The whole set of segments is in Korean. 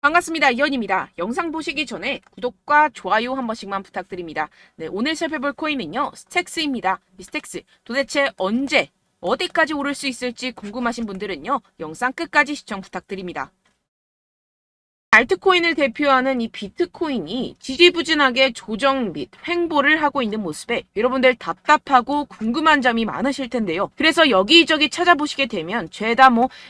반갑습니다. 이현입니다. 영상 보시기 전에 구독과 좋아요 한 번씩만 부탁드립니다. 네, 오늘 살펴볼 코인은요, 스택스입니다. 이 스택스 도대체 언제, 어디까지 오를 수 있을지 궁금하신 분들은요, 영상 끝까지 시청 부탁드립니다. 알트코인을 대표하는 이 비트코인이 지지부진하게 조정 및 횡보를 하고 있는 모습에 여러분들 답답하고 궁금한 점이 많으실 텐데요. 그래서 여기저기 찾아보시게 되면 죄다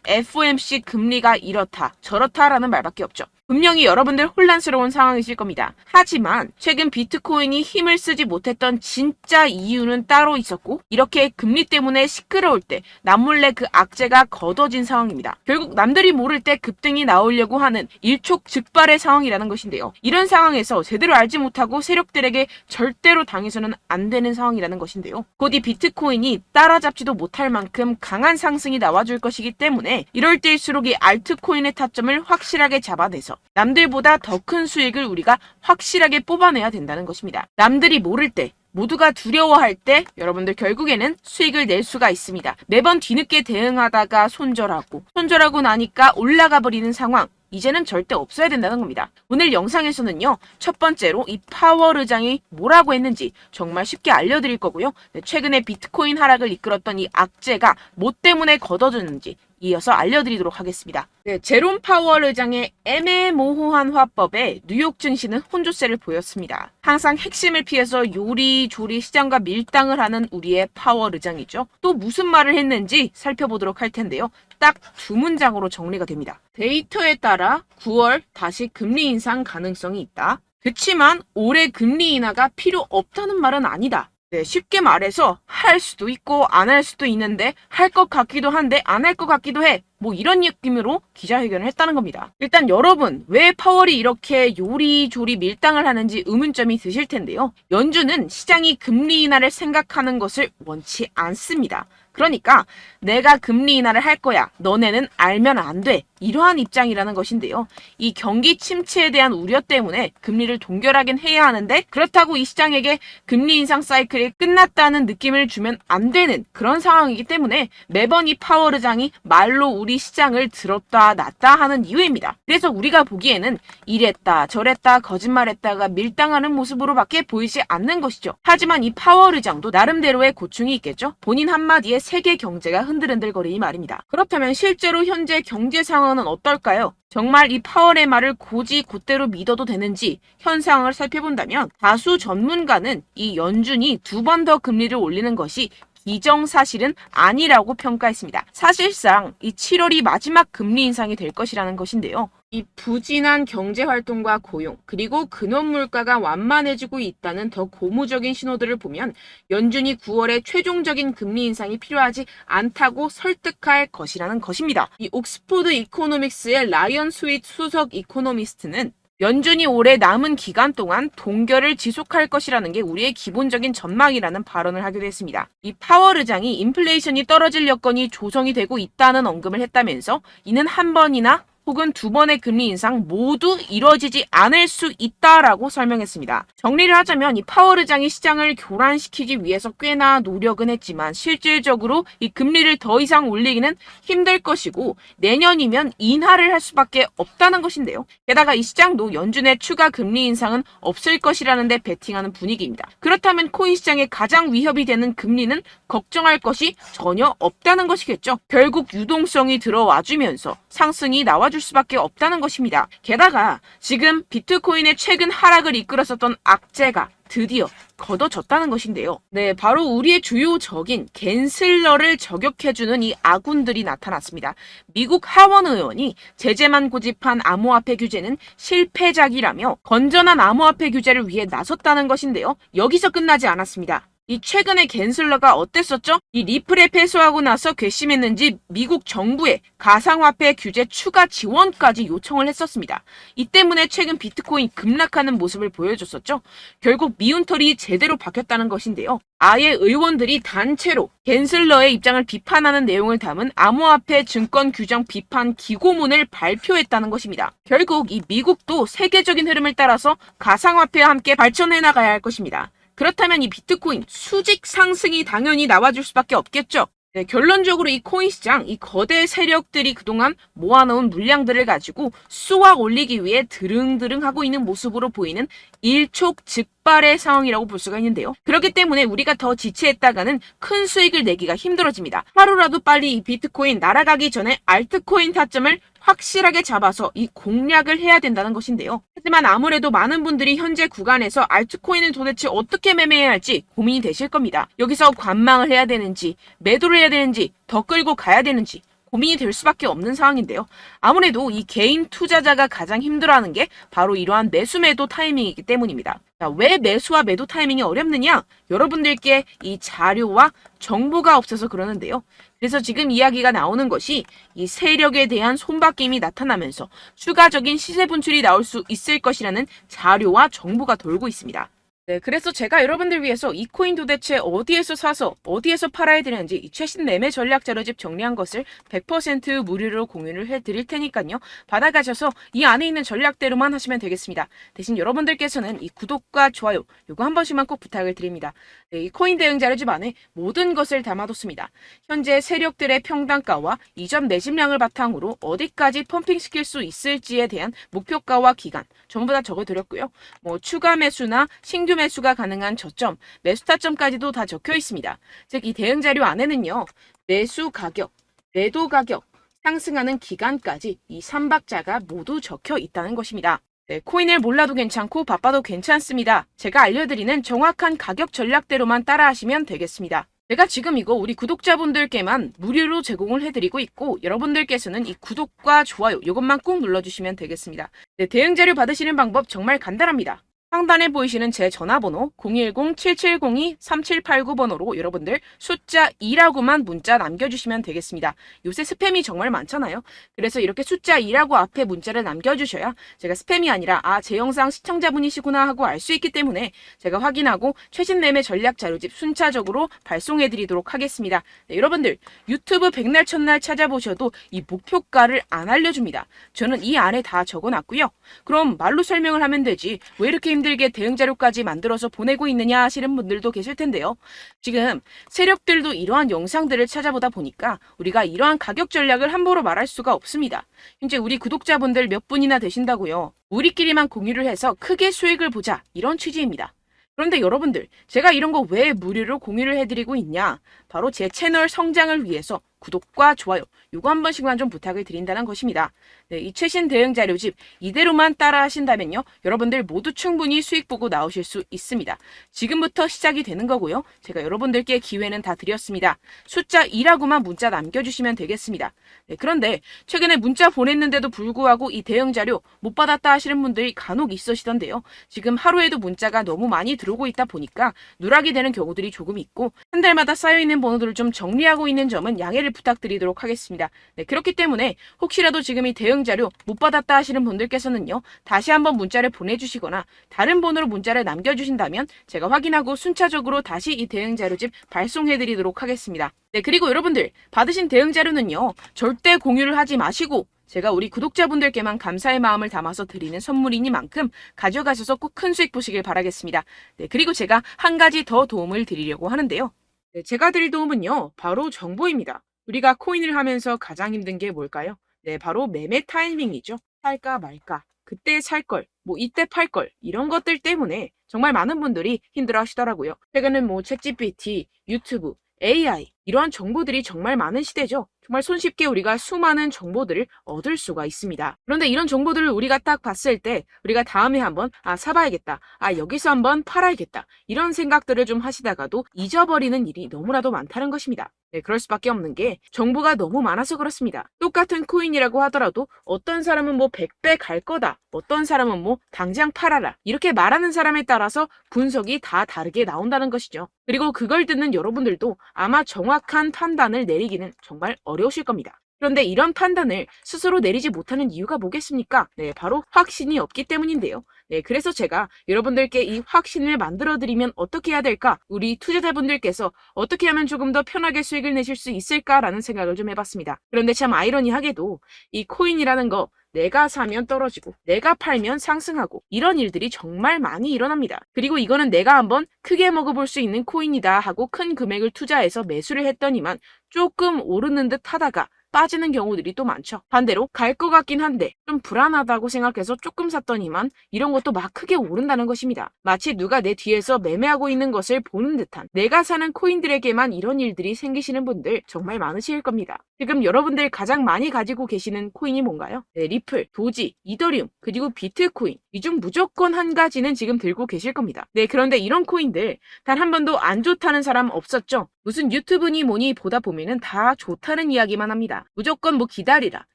FOMC 금리가 이렇다 저렇다라는 말밖에 없죠. 분명히 여러분들 혼란스러운 상황이실 겁니다. 하지만 최근 비트코인이 힘을 쓰지 못했던 진짜 이유는 따로 있었고, 이렇게 금리 때문에 시끄러울 때 남몰래 그 악재가 걷어진 상황입니다. 결국 남들이 모를 때 급등이 나오려고 하는 일촉즉발의 상황이라는 것인데요. 이런 상황에서 제대로 알지 못하고 세력들에게 절대로 당해서는 안 되는 상황이라는 것인데요. 곧 이 비트코인이 따라잡지도 못할 만큼 강한 상승이 나와줄 것이기 때문에 이럴 때일수록 이 알트코인의 타점을 확실하게 잡아내서 남들보다 더 큰 수익을 우리가 확실하게 뽑아내야 된다는 것입니다. 남들이 모를 때, 모두가 두려워할 때 여러분들 결국에는 수익을 낼 수가 있습니다. 매번 뒤늦게 대응하다가 손절하고 나니까 올라가 버리는 상황, 이제는 절대 없어야 된다는 겁니다. 오늘 영상에서는요, 첫 번째로 이 파월 의장이 뭐라고 했는지 정말 쉽게 알려드릴 거고요. 최근에 비트코인 하락을 이끌었던 이 악재가 뭐 때문에 걷어졌는지 이어서 알려드리도록 하겠습니다. 제롬 파월 의장의 애매모호한 화법에 뉴욕 증시는 혼조세를 보였습니다. 항상 핵심을 피해서 요리조리 시장과 밀당을 하는 우리의 파월 의장이죠. 또 무슨 말을 했는지 살펴보도록 할 텐데요. 딱 두 문장으로 정리가 됩니다. 데이터에 따라 9월 다시 금리 인상 가능성이 있다. 그치만 올해 금리 인하가 필요 없다는 말은 아니다. 쉽게 말해서 할 수도 있고 안 할 수도 있는데 할 것 같기도 한데 안 할 것 같기도 해. 이런 느낌으로 기자회견을 했다는 겁니다. 일단 여러분, 왜 파월이 이렇게 요리조리 밀당을 하는지 의문점이 드실 텐데요. 연준은 시장이 금리 인하를 생각하는 것을 원치 않습니다. 그러니까 내가 금리 인하를 할 거야. 너네는 알면 안 돼. 이러한 입장이라는 것인데요. 이 경기 침체에 대한 우려 때문에 금리를 동결하긴 해야 하는데, 그렇다고 이 시장에게 금리 인상 사이클이 끝났다는 느낌을 주면 안 되는 그런 상황이기 때문에 매번 이 파월 의장이 말로 우리 시장을 들었다 놨다 하는 이유입니다. 그래서 우리가 보기에는 이랬다 저랬다 거짓말했다가 밀당하는 모습으로밖에 보이지 않는 것이죠. 하지만 이 파월 의장도 나름대로의 고충이 있겠죠. 본인 한마디에 세계 경제가 흔들흔들거리니 말입니다. 그렇다면 실제로 현재 경제 상황은 어떨까요? 정말 이 파월의 말을 곧이 곧대로 믿어도 되는지 현 상황을 살펴본다면, 다수 전문가는 이 연준이 두 번 더 금리를 올리는 것이 기정사실은 아니라고 평가했습니다. 사실상 이 7월이 마지막 금리 인상이 될 것이라는 것인데요. 이 부진한 경제활동과 고용, 그리고 근원물가가 완만해지고 있다는 더 고무적인 신호들을 보면 연준이 9월에 최종적인 금리 인상이 필요하지 않다고 설득할 것이라는 것입니다. 이 옥스포드 이코노믹스의 라이언 스윗 수석 이코노미스트는 연준이 올해 남은 기간 동안 동결을 지속할 것이라는 게 우리의 기본적인 전망이라는 발언을 하기도 했습니다. 이 파월 의장이 인플레이션이 떨어질 여건이 조성이 되고 있다는 언급을 했다면서, 이는 한 번이나 혹은 두 번의 금리 인상 모두 이뤄지지 않을 수 있다라고 설명했습니다. 정리를 하자면 이 파월 의장이 시장을 교란시키기 위해서 꽤나 노력은 했지만 실질적으로 이 금리를 더 이상 올리기는 힘들 것이고 내년이면 인하를 할 수밖에 없다는 것인데요. 게다가 이 시장도 연준의 추가 금리 인상은 없을 것이라는 데 베팅하는 분위기입니다. 그렇다면 코인 시장에 가장 위협이 되는 금리는 걱정할 것이 전혀 없다는 것이겠죠. 결국 유동성이 들어와주면서 상승이 나와줄 수밖에 없다는 것입니다. 게다가 지금 비트코인의 최근 하락을 이끌었었던 악재가 드디어 걷어졌다는 것인데요. 바로 우리의 주요 적인 갠슬러를 저격해주는 이 아군들이 나타났습니다. 미국 하원 의원이 제재만 고집한 암호화폐 규제는 실패작이라며 건전한 암호화폐 규제를 위해 나섰다는 것인데요. 여기서 끝나지 않았습니다. 이 최근에 갠슬러가 어땠었죠? 이 리플에 패소하고 나서 괘씸했는지 미국 정부에 가상화폐 규제 추가 지원까지 요청을 했었습니다. 이 때문에 최근 비트코인 급락하는 모습을 보여줬었죠. 결국 미운털이 제대로 박혔다는 것인데요. 아예 의원들이 단체로 갠슬러의 입장을 비판하는 내용을 담은 암호화폐 증권 규정 비판 기고문을 발표했다는 것입니다. 결국 이 미국도 세계적인 흐름을 따라서 가상화폐와 함께 발전해 나가야 할 것입니다. 그렇다면 이 비트코인 수직 상승이 당연히 나와줄 수밖에 없겠죠. 네, 결론적으로 이 코인 시장, 이 거대 세력들이 그동안 모아놓은 물량들을 가지고 쏘아 올리기 위해 드릉드릉 하고 있는 모습으로 보이는 일촉즉발의 상황이라고 볼 수가 있는데요. 그렇기 때문에 우리가 더 지체했다가는 큰 수익을 내기가 힘들어집니다. 하루라도 빨리 이 비트코인 날아가기 전에 알트코인 타점을 확실하게 잡아서 이 공략을 해야 된다는 것인데요. 하지만 아무래도 많은 분들이 현재 구간에서 알트코인을 도대체 어떻게 매매해야 할지 고민이 되실 겁니다. 여기서 관망을 해야 되는지, 매도를 해야 되는지, 더 끌고 가야 되는지 고민이 될 수밖에 없는 상황인데요. 아무래도 이 개인 투자자가 가장 힘들어하는 게 바로 이러한 매수 매도 타이밍이기 때문입니다. 자, 왜 매수와 매도 타이밍이 어렵느냐? 여러분들께 이 자료와 정보가 없어서 그러는데요. 그래서 지금 이야기가 나오는 것이 이 세력에 대한 손바뀜이 나타나면서 추가적인 시세 분출이 나올 수 있을 것이라는 자료와 정보가 돌고 있습니다. 네, 그래서 제가 여러분들 위해서 이 코인 도대체 어디에서 사서 어디에서 팔아야 되는지 이 최신 매매 전략 자료집 정리한 것을 100% 무료로 공유를 해드릴 테니까요. 받아가셔서 이 안에 있는 전략대로만 하시면 되겠습니다. 대신 여러분들께서는 이 구독과 좋아요 요거 한 번씩만 꼭 부탁을 드립니다. 네, 이 코인 대응 자료집 안에 모든 것을 담아뒀습니다. 현재 세력들의 평단가와 이전 매집량을 바탕으로 어디까지 펌핑시킬 수 있을지에 대한 목표가와 기간 전부 다 적어드렸고요. 뭐 추가 매수나 신규 매수가 가능한 저점, 매수 타점까지도 다 적혀 있습니다. 즉 이 대응 자료 안에는요. 매수 가격, 매도 가격, 상승하는 기간까지 이 3박자가 모두 적혀 있다는 것입니다. 네, 코인을 몰라도 괜찮고 바빠도 괜찮습니다. 제가 알려드리는 정확한 가격 전략대로만 따라하시면 되겠습니다. 제가 지금 이거 우리 구독자분들께만 무료로 제공을 해드리고 있고 여러분들께서는 이 구독과 좋아요 이것만 꼭 눌러주시면 되겠습니다. 네, 대응 자료 받으시는 방법 정말 간단합니다. 상단에 보이시는 제 전화번호 010-7702-3789번호로 여러분들 숫자 2라고만 문자 남겨주시면 되겠습니다. 요새 스팸이 정말 많잖아요. 그래서 이렇게 숫자 2라고 앞에 문자를 남겨주셔야 제가 스팸이 아니라 제 영상 시청자분이시구나 하고 알 수 있기 때문에 제가 확인하고 최신 매매 전략 자료집 순차적으로 발송해드리도록 하겠습니다. 네, 여러분들 유튜브 백날 첫날 찾아보셔도 이 목표가를 안 알려줍니다. 저는 이 안에 다 적어놨고요. 그럼 말로 설명을 하면 되지 왜 이렇게 힘들게 대응 자료까지 만들어서 보내고 있느냐 하시는 분들도 계실 텐데요. 지금 세력들도 이러한 영상들을 찾아보다 보니까 우리가 이러한 가격 전략을 함부로 말할 수가 없습니다. 현재 우리 구독자분들 몇 분이나 되신다고요. 우리끼리만 공유를 해서 크게 수익을 보자 이런 취지입니다. 그런데 여러분들 제가 이런 거 왜 무료로 공유를 해드리고 있냐? 바로 제 채널 성장을 위해서 구독과 좋아요 이거 한 번씩만 좀 부탁을 드린다는 것입니다. 네, 이 최신 대응 자료집 이대로만 따라 하신다면요. 여러분들 모두 충분히 수익 보고 나오실 수 있습니다. 지금부터 시작이 되는 거고요. 제가 여러분들께 기회는 다 드렸습니다. 숫자 2라고만 문자 남겨주시면 되겠습니다. 네, 그런데 최근에 문자 보냈는데도 불구하고 이 대응 자료 못 받았다 하시는 분들이 간혹 있으시던데요. 지금 하루에도 문자가 너무 많이 들어오고 있다 보니까 누락이 되는 경우들이 조금 있고 한 달마다 쌓여있는 번호들을 좀 정리하고 있는 점은 양해를 부탁드리도록 하겠습니다. 네, 그렇기 때문에 혹시라도 지금 이 대응 자료 못 받았다 하시는 분들께서는요. 다시 한번 문자를 보내주시거나 다른 번호로 문자를 남겨주신다면 제가 확인하고 순차적으로 다시 이 대응 자료집 발송해드리도록 하겠습니다. 네, 그리고 여러분들 받으신 대응 자료는요. 절대 공유를 하지 마시고 제가 우리 구독자분들께만 감사의 마음을 담아서 드리는 선물이니만큼 가져가셔서 꼭 큰 수익 보시길 바라겠습니다. 네, 그리고 제가 한 가지 더 도움을 드리려고 하는데요. 네, 제가 드릴 도움은요. 바로 정보입니다. 우리가 코인을 하면서 가장 힘든 게 뭘까요? 네, 바로 매매 타이밍이죠. 살까 말까, 그때 살 걸, 뭐 이때 팔 걸, 이런 것들 때문에 정말 많은 분들이 힘들어 하시더라고요. 최근은 뭐 챗GPT, 유튜브, AI 이러한 정보들이 정말 많은 시대죠. 정말 손쉽게 우리가 수많은 정보들을 얻을 수가 있습니다. 그런데 이런 정보들을 우리가 딱 봤을 때 우리가 다음에 한번 사봐야겠다. 여기서 한번 팔아야겠다. 이런 생각들을 좀 하시다가도 잊어버리는 일이 너무나도 많다는 것입니다. 네, 그럴 수밖에 없는 게 정보가 너무 많아서 그렇습니다. 똑같은 코인이라고 하더라도 어떤 사람은 뭐 100배 갈 거다. 어떤 사람은 뭐 당장 팔아라. 이렇게 말하는 사람에 따라서 분석이 다 다르게 나온다는 것이죠. 그리고 그걸 듣는 여러분들도 아마 정확한 판단을 내리기는 정말 어려우실 겁니다. 그런데 이런 판단을 스스로 내리지 못하는 이유가 뭐겠습니까? 네, 바로 확신이 없기 때문인데요. 네, 그래서 제가 여러분들께 이 확신을 만들어드리면 어떻게 해야 될까? 우리 투자자분들께서 어떻게 하면 조금 더 편하게 수익을 내실 수 있을까라는 생각을 좀 해봤습니다. 그런데 참 아이러니하게도 이 코인이라는 거 내가 사면 떨어지고 내가 팔면 상승하고 이런 일들이 정말 많이 일어납니다. 그리고 이거는 내가 한번 크게 먹어볼 수 있는 코인이다 하고 큰 금액을 투자해서 매수를 했더니만 조금 오르는 듯 하다가 빠지는 경우들이 또 많죠. 반대로 갈 것 같긴 한데 좀 불안하다고 생각해서 조금 샀더니만 이런 것도 막 크게 오른다는 것입니다. 마치 누가 내 뒤에서 매매하고 있는 것을 보는 듯한, 내가 사는 코인들에게만 이런 일들이 생기시는 분들 정말 많으실 겁니다. 지금 여러분들 가장 많이 가지고 계시는 코인이 뭔가요? 네, 리플, 도지, 이더리움, 그리고 비트코인. 이 중 무조건 한 가지는 지금 들고 계실 겁니다. 네, 그런데 이런 코인들 단 한 번도 안 좋다는 사람 없었죠? 무슨 유튜브니 뭐니 보다 보면은 다 좋다는 이야기만 합니다. 무조건 뭐 기다리라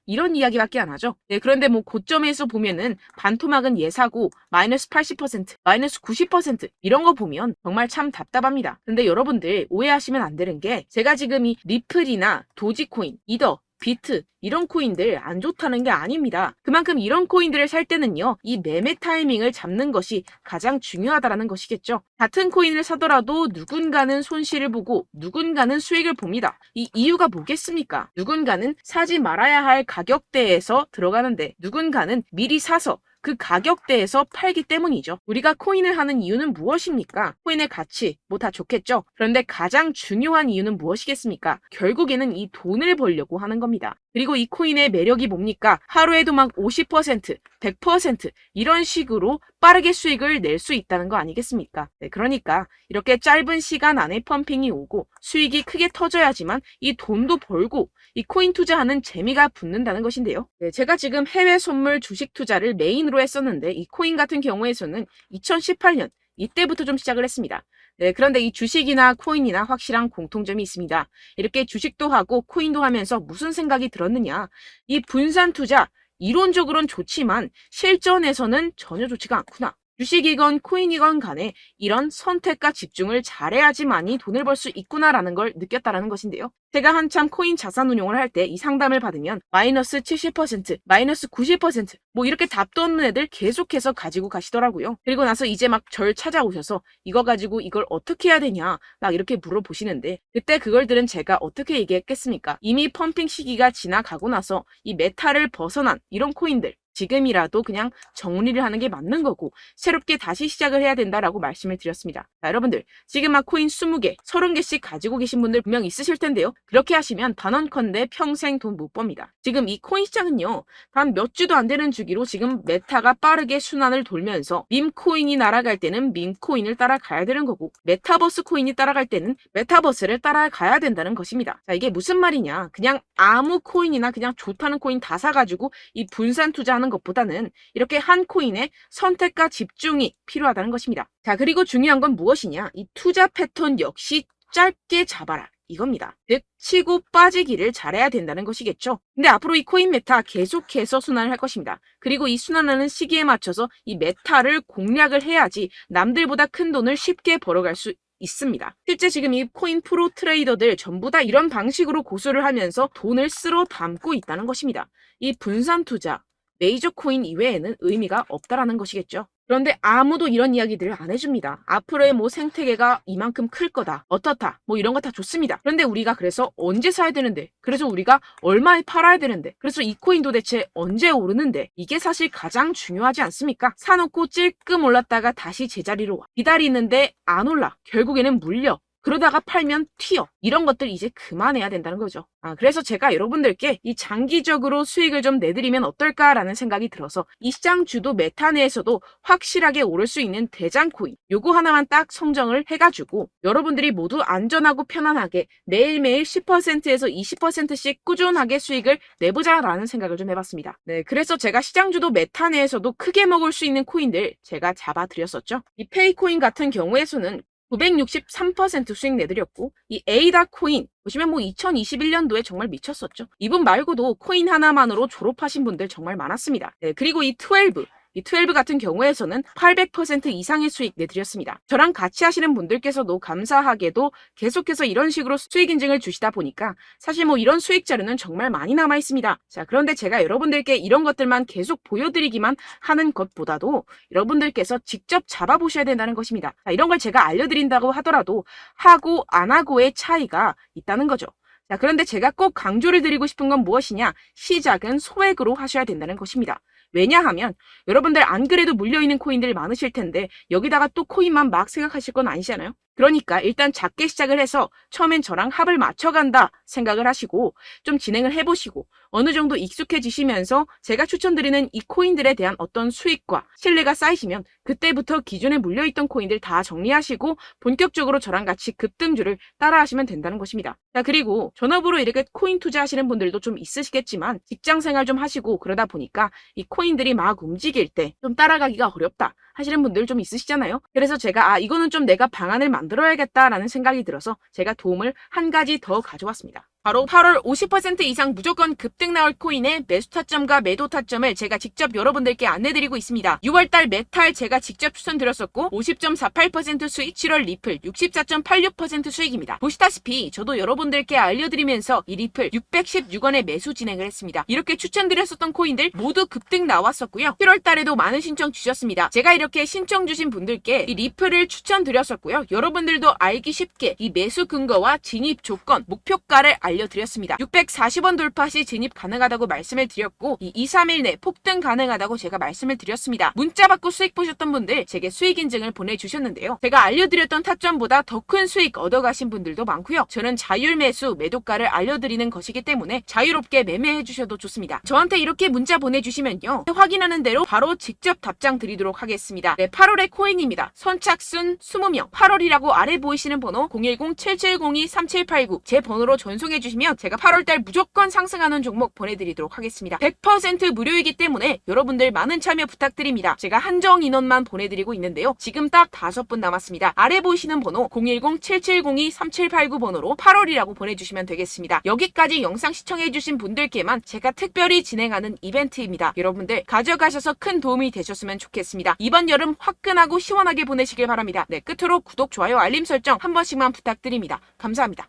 이런 이야기밖에 안 하죠. 네, 그런데 뭐 고점에서 보면은 반토막은 예사고 마이너스 80%, 마이너스 90% 이런 거 보면 정말 참 답답합니다. 근데 여러분들 오해하시면 안 되는 게, 제가 지금 이 리플이나 도지코인, 이더, 비트 이런 코인들 안 좋다는 게 아닙니다. 그만큼 이런 코인들을 살 때는요, 이 매매 타이밍을 잡는 것이 가장 중요하다는 것이겠죠. 같은 코인을 사더라도 누군가는 손실을 보고 누군가는 수익을 봅니다. 이 이유가 뭐겠습니까? 누군가는 사지 말아야 할 가격대에서 들어가는데 누군가는 미리 사서 그 가격대에서 팔기 때문이죠. 우리가 코인을 하는 이유는 무엇입니까? 코인의 가치, 뭐 다 좋겠죠. 그런데 가장 중요한 이유는 무엇이겠습니까? 결국에는 이 돈을 벌려고 하는 겁니다. 그리고 이 코인의 매력이 뭡니까? 하루에도 막 50%, 100% 이런 식으로 빠르게 수익을 낼 수 있다는 거 아니겠습니까? 네, 그러니까 이렇게 짧은 시간 안에 펌핑이 오고 수익이 크게 터져야지만 이 돈도 벌고 이 코인 투자하는 재미가 붙는다는 것인데요. 네, 제가 지금 해외 선물 주식 투자를 메인으로 했었는데 이 코인 같은 경우에서는 2018년 이때부터 좀 시작을 했습니다. 네, 그런데 이 주식이나 코인이나 확실한 공통점이 있습니다. 이렇게 주식도 하고 코인도 하면서 무슨 생각이 들었느냐? 이 분산 투자, 이론적으로는 좋지만 실전에서는 전혀 좋지가 않구나. 주식이건 코인이건 간에 이런 선택과 집중을 잘해야지만이 돈을 벌 수 있구나라는 걸 느꼈다라는 것인데요. 제가 한참 코인 자산 운용을 할 때 이 상담을 받으면 마이너스 70%, 마이너스 90%, 뭐 이렇게 답도 없는 애들 계속해서 가지고 가시더라고요. 그리고 나서 이제 막 절 찾아오셔서 이거 가지고 이걸 어떻게 해야 되냐 막 이렇게 물어보시는데, 그때 그걸 들은 제가 어떻게 얘기했겠습니까? 이미 펌핑 시기가 지나가고 나서 이 메타를 벗어난 이런 코인들, 지금이라도 그냥 정리를 하는 게 맞는 거고 새롭게 다시 시작을 해야 된다라고 말씀을 드렸습니다. 자, 여러분들 지금 막 코인 20개, 30개씩 가지고 계신 분들 분명 있으실 텐데요. 그렇게 하시면 단언컨대 평생 돈 못 법니다. 지금 이 코인 시장은요, 단 몇 주도 안 되는 주기로 지금 메타가 빠르게 순환을 돌면서 밈코인이 날아갈 때는 밈코인을 따라가야 되는 거고, 메타버스 코인이 따라갈 때는 메타버스를 따라가야 된다는 것입니다. 자, 이게 무슨 말이냐? 그냥 아무 코인이나 그냥 좋다는 코인 다 사가지고 이 분산 투자하는 것보다는 이렇게 한 코인에 선택과 집중이 필요하다는 것입니다. 자, 그리고 중요한 건 무엇이냐? 이 투자 패턴 역시 짧게 잡아라 이겁니다. 즉 치고 빠지기를 잘해야 된다는 것이겠죠. 근데 앞으로 이 코인 메타 계속해서 순환을 할 것입니다. 그리고 이 순환하는 시기에 맞춰서 이 메타를 공략을 해야지 남들보다 큰 돈을 쉽게 벌어갈 수 있습니다. 실제 지금 이 코인 프로 트레이더들 전부 다 이런 방식으로 고수를 하면서 돈을 쓸어 담고 있다는 것입니다. 이 분산 투자, 메이저 코인 이외에는 의미가 없다라는 것이겠죠. 그런데 아무도 이런 이야기들을 안 해줍니다. 앞으로의 뭐 생태계가 이만큼 클 거다, 어떻다, 뭐 이런 거 다 좋습니다. 그런데 우리가 그래서 언제 사야 되는데, 그래서 우리가 얼마에 팔아야 되는데, 그래서 이 코인 도대체 언제 오르는데, 이게 사실 가장 중요하지 않습니까? 사놓고 찔끔 올랐다가 다시 제자리로 와. 기다리는데 안 올라. 결국에는 물려. 그러다가 팔면 튀어. 이런 것들 이제 그만해야 된다는 거죠. 그래서 제가 여러분들께 이 장기적으로 수익을 좀 내드리면 어떨까라는 생각이 들어서 이 시장 주도 메타 내에서도 확실하게 오를 수 있는 대장 코인, 요거 하나만 딱 선정을 해가지고 여러분들이 모두 안전하고 편안하게 매일매일 10%에서 20%씩 꾸준하게 수익을 내보자라는 생각을 좀 해봤습니다. 네, 그래서 제가 시장 주도 메타 내에서도 크게 먹을 수 있는 코인들 제가 잡아드렸었죠. 이 페이코인 같은 경우에서는 963% 수익 내드렸고, 이 에이다 코인 보시면 뭐 2021년도에 정말 미쳤었죠. 이분 말고도 코인 하나만으로 졸업하신 분들 정말 많았습니다. 네, 그리고 이 12, 이 12 같은 경우에서는 800% 이상의 수익 내드렸습니다. 저랑 같이 하시는 분들께서도 감사하게도 계속해서 이런 식으로 수익 인증을 주시다 보니까 사실 뭐 이런 수익 자료는 정말 많이 남아 있습니다. 자, 그런데 제가 여러분들께 이런 것들만 계속 보여드리기만 하는 것보다도 여러분들께서 직접 잡아보셔야 된다는 것입니다. 자, 이런 걸 제가 알려드린다고 하더라도 하고 안 하고의 차이가 있다는 거죠. 자, 그런데 제가 꼭 강조를 드리고 싶은 건 무엇이냐? 시작은 소액으로 하셔야 된다는 것입니다. 왜냐하면 여러분들 안 그래도 물려있는 코인들 많으실 텐데 여기다가 또 코인만 막 생각하실 건 아니잖아요. 그러니까 일단 작게 시작을 해서 처음엔 저랑 합을 맞춰간다 생각을 하시고 좀 진행을 해보시고 어느 정도 익숙해지시면서 제가 추천드리는 이 코인들에 대한 어떤 수익과 신뢰가 쌓이시면 그때부터 기존에 물려있던 코인들 다 정리하시고 본격적으로 저랑 같이 급등주를 따라하시면 된다는 것입니다. 자, 그리고 전업으로 이렇게 코인 투자하시는 분들도 좀 있으시겠지만 직장 생활 좀 하시고 그러다 보니까 이 코인들이 막 움직일 때 좀 따라가기가 어렵다 하시는 분들 좀 있으시잖아요. 그래서 제가 이거는 좀 내가 방안을 만들어야겠다라는 생각이 들어서 제가 도움을 한 가지 더 가져왔습니다. 바로 8월 50% 이상 무조건 급등 나올 코인의 매수 타점과 매도 타점을 제가 직접 여러분들께 안내드리고 있습니다. 6월달 메탈 제가 직접 추천드렸었고 50.48% 수익, 7월 리플 64.86% 수익입니다. 보시다시피 저도 여러분들께 알려드리면서 이 리플 616원에 매수 진행을 했습니다. 이렇게 추천드렸었던 코인들 모두 급등 나왔었고요. 7월달에도 많은 신청 주셨습니다. 제가 이렇게 신청 주신 분들께 이 리플을 추천드렸었고요. 여러분들도 알기 쉽게 이 매수 근거와 진입 조건, 목표가를 알려드렸습니다. 640원 돌파 시 진입 가능하다고 말씀을 드렸고 이 2, 3일 내 폭등 가능하다고 제가 말씀을 드렸습니다. 문자 받고 수익 보셨던 분들 제게 수익 인증을 보내주셨는데요. 제가 알려드렸던 타점보다 더 큰 수익 얻어가신 분들도 많고요. 저는 자율 매수, 매도가를 알려드리는 것이기 때문에 자유롭게 매매해 주셔도 좋습니다. 저한테 이렇게 문자 보내주시면요. 확인하는 대로 바로 직접 답장 드리도록 하겠습니다. 네, 8월의 코인입니다. 선착순 20명. 8월이라고 아래 보이시는 번호 010-7702-3789 제 번호로 전송해 주시면 제가 8월달 무조건 상승하는 종목 보내드리도록 하겠습니다. 100% 무료이기 때문에 여러분들 많은 참여 부탁드립니다. 제가 한정 인원만 보내드리고 있는데요. 지금 딱 5분 남았습니다. 아래 보이시는 번호 010-7702-3789 번호로 8월이라고 보내주시면 되겠습니다. 여기까지 영상 시청해주신 분들께만 제가 특별히 진행하는 이벤트입니다. 여러분들 가져가셔서 큰 도움이 되셨으면 좋겠습니다. 이번 여름 화끈하고 시원하게 보내시길 바랍니다. 네, 끝으로 구독, 좋아요, 알림 설정 한 번씩만 부탁드립니다. 감사합니다.